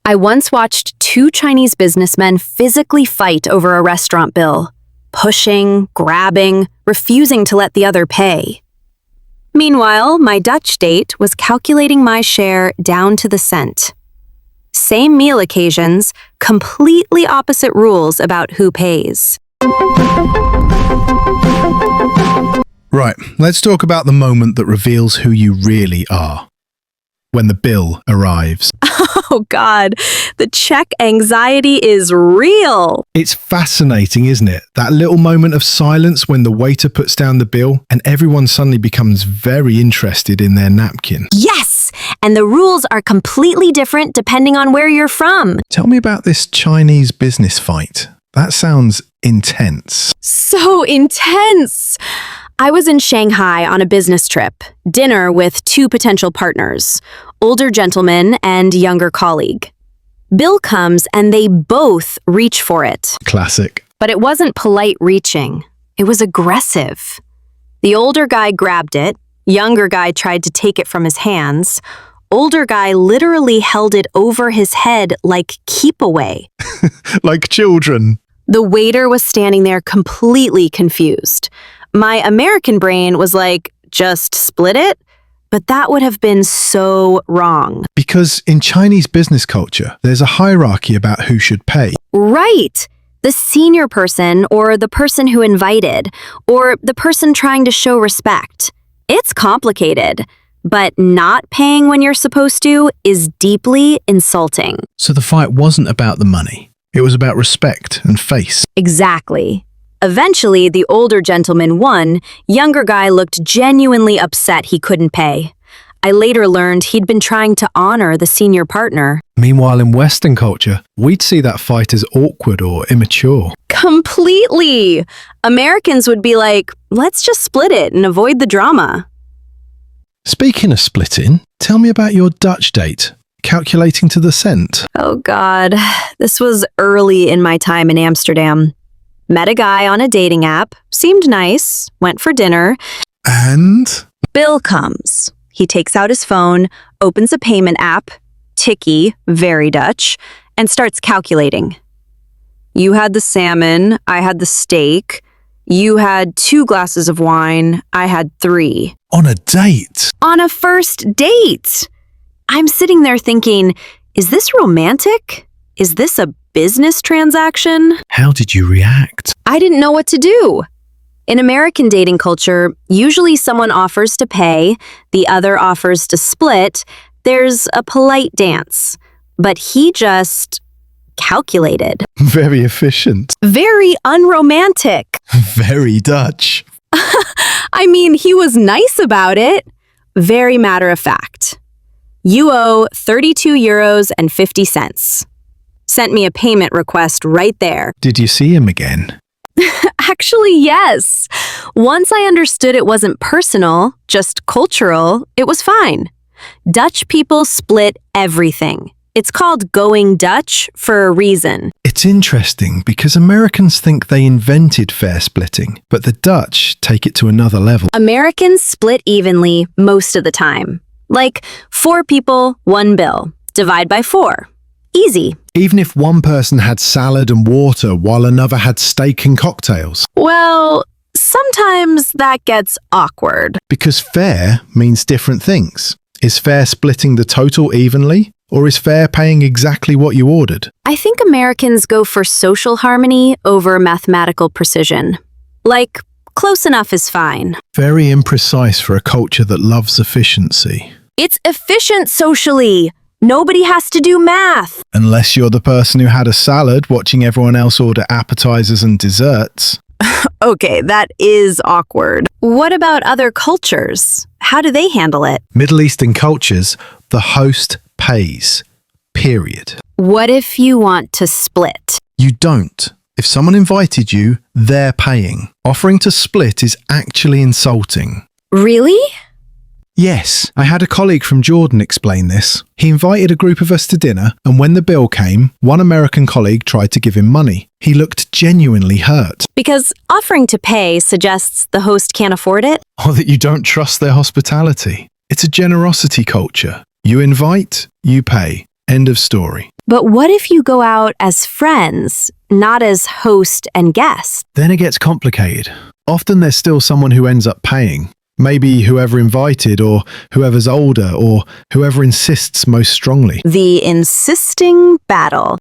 I once watched two Chinese businessmen physically fight over a restaurant bill, pushing, grabbing, refusing to let the other pay. Meanwhile, my Dutch date was calculating my share down to the cent. Same meal occasions, completely opposite rules about who pays. Right, let's talk about the moment that reveals who you really are. When the bill arrives. Oh God, the check anxiety is real. It's fascinating, isn't it? That little moment of silence when the waiter puts down the bill and everyone suddenly becomes very interested in their napkin. Yes, and the rules are completely different depending on where you're from. Tell me about this Chinese business fight. That sounds intense. So intense. I was in Shanghai on a business trip, dinner with two potential partners, older gentleman and younger colleague. Bill comes and they both reach for it. Classic. But it wasn't polite reaching. It was aggressive. The older guy grabbed it. Younger guy tried to take it from his hands. Older guy literally held it over his head like keep away. Like children. The waiter was standing there completely confused. My American brain was like, just split it? But that would have been so wrong. Because in Chinese business culture, there's a hierarchy about who should pay. Right. The senior person or the person who invited or the person trying to show respect. It's complicated, but not paying when you're supposed to is deeply insulting. So the fight wasn't about the money. It was about respect and face. Exactly. Eventually, the older gentleman won. Younger guy looked genuinely upset he couldn't pay. I later learned he'd been trying to honor the senior partner. Meanwhile, in Western culture, we'd see that fight as awkward or immature. Completely! Americans would be like, let's just split it and avoid the drama. Speaking of splitting, tell me about your Dutch date. Calculating to the cent. Oh God, this was early in my time in Amsterdam. Met a guy on a dating app, seemed nice, went for dinner. And? Bill comes. He takes out his phone, opens a payment app, Tikkie, very Dutch, and starts calculating. You had the salmon, I had the steak. You had 2 glasses of wine, I had 3. On a date? On a first date! I'm sitting there thinking, is this romantic? Is this a business transaction? How did you react? I didn't know what to do. In American dating culture, usually someone offers to pay, the other offers to split. There's a polite dance. But he just calculated. Very efficient. Very unromantic. Very Dutch. I mean, he was nice about it. Very matter of fact. You owe 32 euros and 50 cents. Sent me a payment request right there. Did you see him again? Actually, yes. Once I understood it wasn't personal, just cultural, it was fine. Dutch people split everything. It's called going Dutch for a reason. It's interesting because Americans think they invented fair splitting, but the Dutch take it to another level. Americans split evenly most of the time. Like 4 people, 1 bill. Divide by 4. Easy. Even if one person had salad and water while another had steak and cocktails. Well, sometimes that gets awkward. Because fair means different things. Is fair splitting the total evenly? Or is fair paying exactly what you ordered? I think Americans go for social harmony over mathematical precision. Like, close enough is fine. Very imprecise for a culture that loves efficiency. It's efficient socially. Nobody has to do math. Unless you're the person who had a salad watching everyone else order appetizers and desserts. Okay, that is awkward. What about other cultures? How do they handle it? Middle Eastern cultures, the host pays. Period. What if you want to split? You don't. If someone invited you, they're paying. Offering to split is actually insulting. Really? Yes, I had a colleague from Jordan explain this. He invited a group of us to dinner, and when the bill came, one American colleague tried to give him money. He looked genuinely hurt. Because offering to pay suggests the host can't afford it? Or that you don't trust their hospitality. It's a generosity culture. You invite, you pay. End of story. But what if you go out as friends, not as host and guest? Then it gets complicated. Often there's still someone who ends up paying. Maybe whoever invited, or whoever's older, or whoever insists most strongly. The insisting battle.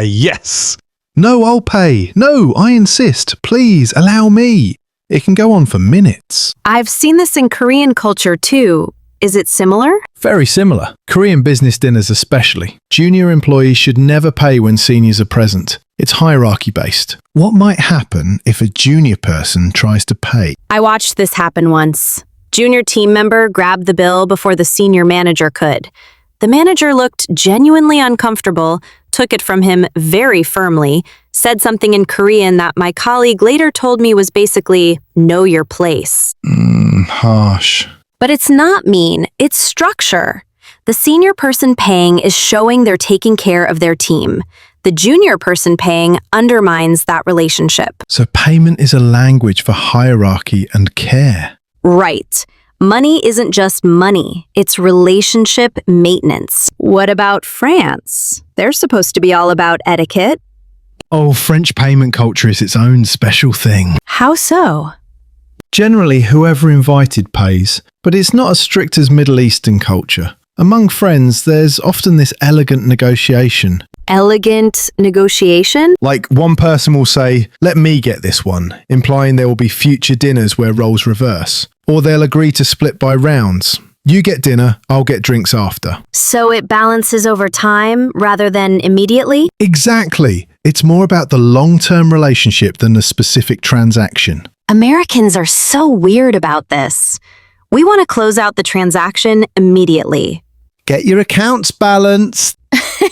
Yes! No, I'll pay. No, I insist. Please, allow me. It can go on for minutes. I've seen this in Korean culture too. Is it similar? Very similar. Korean business dinners especially. Junior employees should never pay when seniors are present. It's hierarchy-based. What might happen if a junior person tries to pay? I watched this happen once. Junior team member grabbed the bill before the senior manager could. The manager looked genuinely uncomfortable, took it from him very firmly, said something in Korean that my colleague later told me was basically, know your place. Harsh. But it's not mean, it's structure. The senior person paying is showing they're taking care of their team. The junior person paying undermines that relationship. So payment is a language for hierarchy and care. Right. Money isn't just money, it's relationship maintenance. What about France? They're supposed to be all about etiquette. Oh, French payment culture is its own special thing. How so? Generally, whoever invited pays, but it's not as strict as Middle Eastern culture. Among friends, there's often this elegant negotiation. Elegant negotiation? Like one person will say, let me get this one, implying there will be future dinners where roles reverse. Or they'll agree to split by rounds. You get dinner, I'll get drinks after. So it balances over time rather than immediately? Exactly. It's more about the long-term relationship than the specific transaction. Americans are so weird about this. We want to close out the transaction immediately. Get your accounts balanced.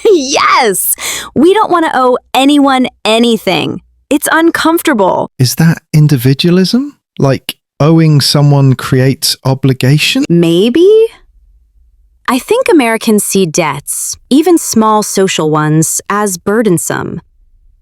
Yes! We don't want to owe anyone anything. It's uncomfortable. Is that individualism? Like owing someone creates obligation? Maybe? I think Americans see debts, even small social ones, as burdensome.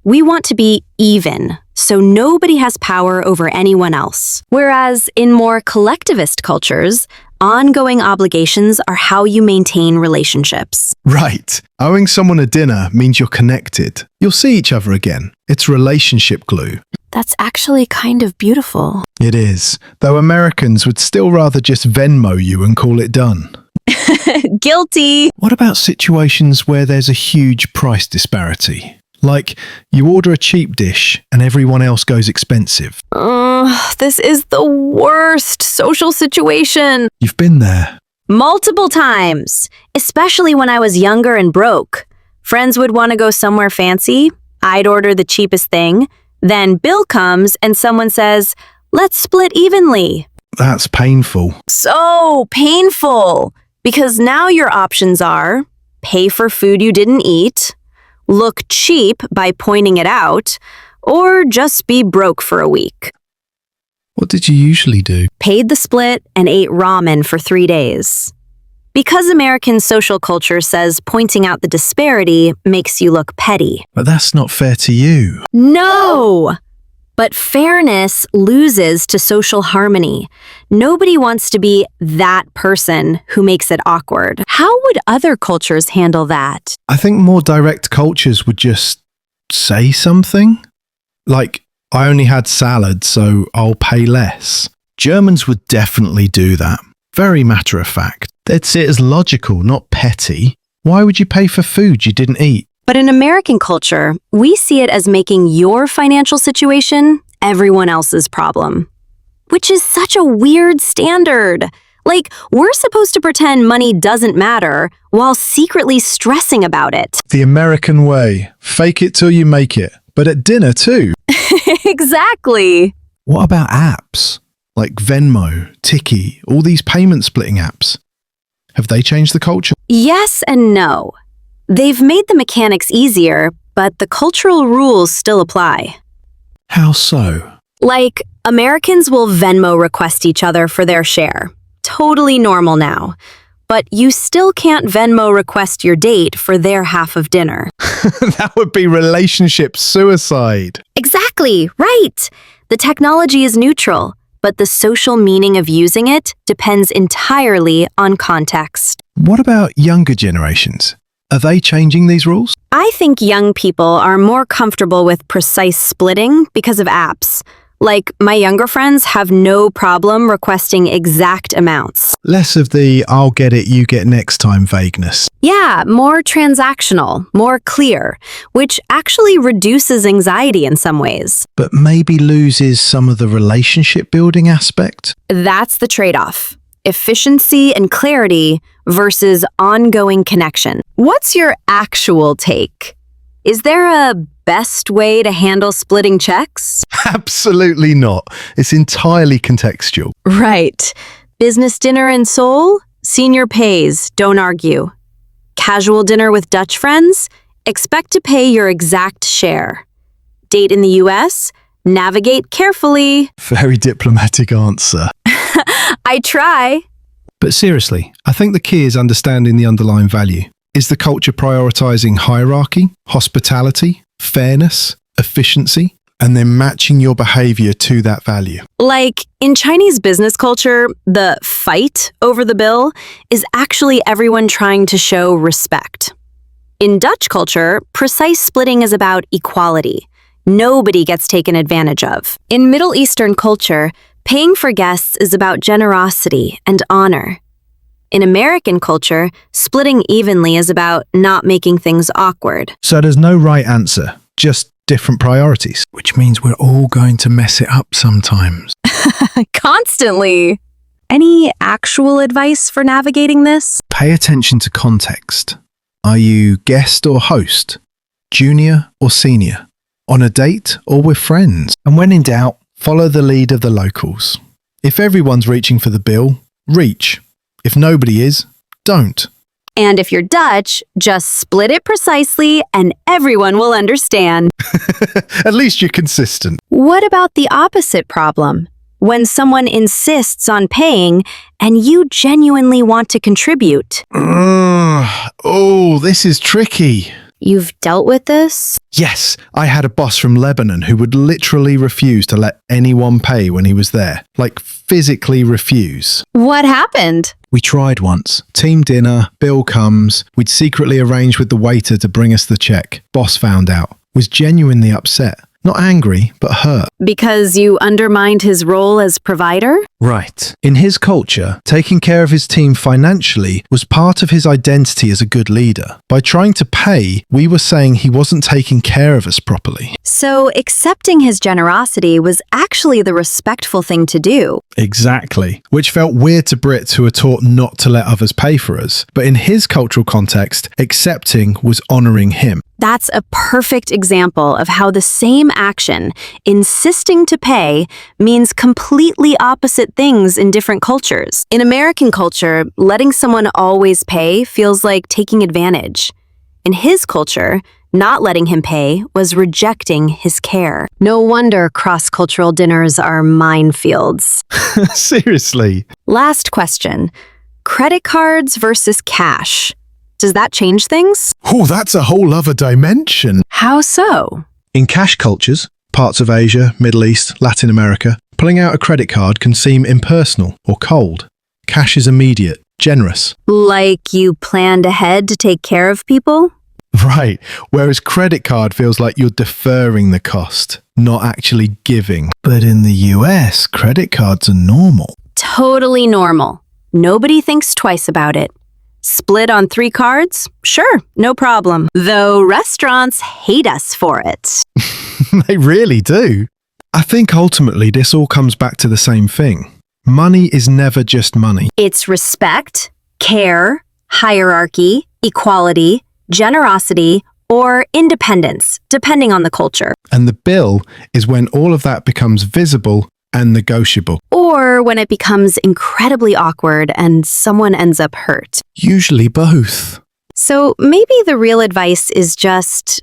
We want to be even, so nobody has power over anyone else. Whereas in more collectivist cultures, ongoing obligations are how you maintain relationships. Right. Owing someone a dinner means you're connected. You'll see each other again. It's relationship glue. That's actually kind of beautiful. It is, though Americans would still rather just Venmo you and call it done. Guilty! What about situations where there's a huge price disparity? Like, you order a cheap dish and everyone else goes expensive. This is the worst social situation. You've been there. Multiple times, especially when I was younger and broke. Friends would want to go somewhere fancy. I'd order the cheapest thing. Then bill comes and someone says, let's split evenly. That's painful. So painful. Because now your options are pay for food you didn't eat, look cheap by pointing it out, or just be broke for a week. What did you usually do? Paid the split and ate ramen for 3 days. Because American social culture says pointing out the disparity makes you look petty. But that's not fair to you. No! But fairness loses to social harmony. Nobody wants to be that person who makes it awkward. How would other cultures handle that? I think more direct cultures would just say something. Like, I only had salad, so I'll pay less. Germans would definitely do that. Very matter of fact. They'd see it as logical, not petty. Why would you pay for food you didn't eat? But in American culture, we see it as making your financial situation everyone else's problem. Which is such a weird standard. Like, we're supposed to pretend money doesn't matter while secretly stressing about it. The American way. Fake it till you make it. But at dinner too. Exactly. What about apps? Like Venmo, Tiki, all these payment splitting apps. Have they changed the culture? Yes and no. They've made the mechanics easier, but the cultural rules still apply. How so? Like, Americans will Venmo request each other for their share. Totally normal now. But you still can't Venmo request your date for their half of dinner. That would be relationship suicide. Exactly, right. The technology is neutral, but the social meaning of using it depends entirely on context. What about younger generations? Are they changing these rules? I think young people are more comfortable with precise splitting because of apps. Like, my younger friends have no problem requesting exact amounts. Less of the I'll get it, you get next time vagueness. Yeah, more transactional, more clear, which actually reduces anxiety in some ways. But maybe loses some of the relationship building aspect? That's the trade-off. Efficiency and clarity versus ongoing connection. What's your actual take? Is there a best way to handle splitting checks? Absolutely not. It's entirely contextual. Right. Business dinner in Seoul? Senior pays, don't argue. Casual dinner with Dutch friends? Expect to pay your exact share. Date in the US? Navigate carefully. Very diplomatic answer. I try. But seriously, I think the key is understanding the underlying value. Is the culture prioritizing hierarchy, hospitality, fairness, efficiency, and then matching your behavior to that value? Like, in Chinese business culture, the fight over the bill is actually everyone trying to show respect. In Dutch culture, precise splitting is about equality. Nobody gets taken advantage of. In Middle Eastern culture, paying for guests is about generosity and honor. In American culture, splitting evenly is about not making things awkward. So there's no right answer, just different priorities, which means we're all going to mess it up sometimes. Constantly. Any actual advice for navigating this? Pay attention to context. Are you guest or host? Junior or senior? On a date or with friends? And when in doubt, follow the lead of the locals. If everyone's reaching for the bill, reach. If nobody is, don't. And if you're Dutch, just split it precisely and everyone will understand. At least you're consistent. What about the opposite problem? When someone insists on paying and you genuinely want to contribute. Oh, this is tricky. You've dealt with this? Yes, I had a boss from Lebanon who would literally refuse to let anyone pay when he was there. Like, physically refuse. What happened? We tried once. Team dinner, bill comes. We'd secretly arranged with the waiter to bring us the check. Boss found out. Was genuinely upset. Not angry, but hurt. Because you undermined his role as provider? Right. In his culture, taking care of his team financially was part of his identity as a good leader. By trying to pay, we were saying he wasn't taking care of us properly. So accepting his generosity was actually the respectful thing to do. Exactly. Which felt weird to Brits who are taught not to let others pay for us. But in his cultural context, accepting was honouring him. That's a perfect example of how the same action, insisting to pay, means completely opposite things in different cultures. In American culture, letting someone always pay feels like taking advantage. In his culture, not letting him pay was rejecting his care. No wonder cross-cultural dinners are minefields. Seriously. Last question. Credit cards versus cash. Does that change things? Oh, that's a whole other dimension. How so? In cash cultures, parts of Asia, Middle East, Latin America, pulling out a credit card can seem impersonal or cold. Cash is immediate, generous. Like you planned ahead to take care of people? Right, whereas credit card feels like you're deferring the cost, not actually giving. But in the US, credit cards are normal. Totally normal. Nobody thinks twice about it. Split on 3 cards? Sure, no problem. Though restaurants hate us for it. They really do. I think ultimately this all comes back to the same thing. Money is never just money. It's respect, care, hierarchy, equality, generosity, or independence, depending on the culture. And the bill is when all of that becomes visible and negotiable. Or when it becomes incredibly awkward and someone ends up hurt. Usually both. So maybe the real advice is just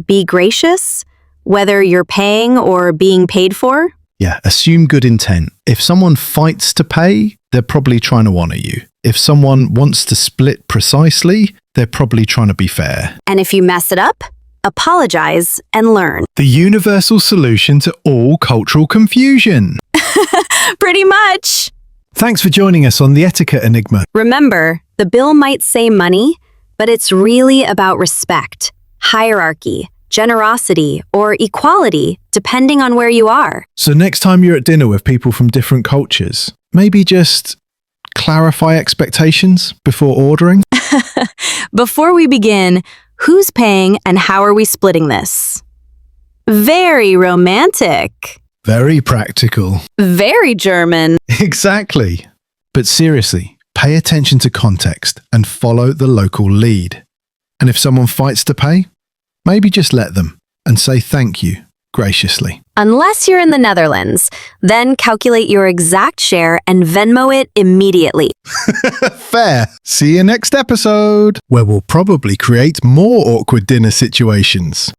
be gracious, whether you're paying or being paid for. Yeah, assume good intent. If someone fights to pay, they're probably trying to honor you. If someone wants to split precisely, they're probably trying to be fair. And if you mess it up, apologize and learn. The universal solution to all cultural confusion. Pretty much. Thanks for joining us on the Etiquette Enigma. Remember, the bill might say money, but it's really about respect, hierarchy, generosity, or equality, depending on where you are. So next time you're at dinner with people from different cultures, maybe just clarify expectations before ordering. Before we begin, who's paying and how are we splitting this? Very romantic. Very practical. Very German. Exactly. But seriously, pay attention to context and follow the local lead. And if someone fights to pay, maybe just let them and say thank you graciously. Unless you're in the Netherlands, then calculate your exact share and Venmo it immediately. Fair. See you next episode, where we'll probably create more awkward dinner situations.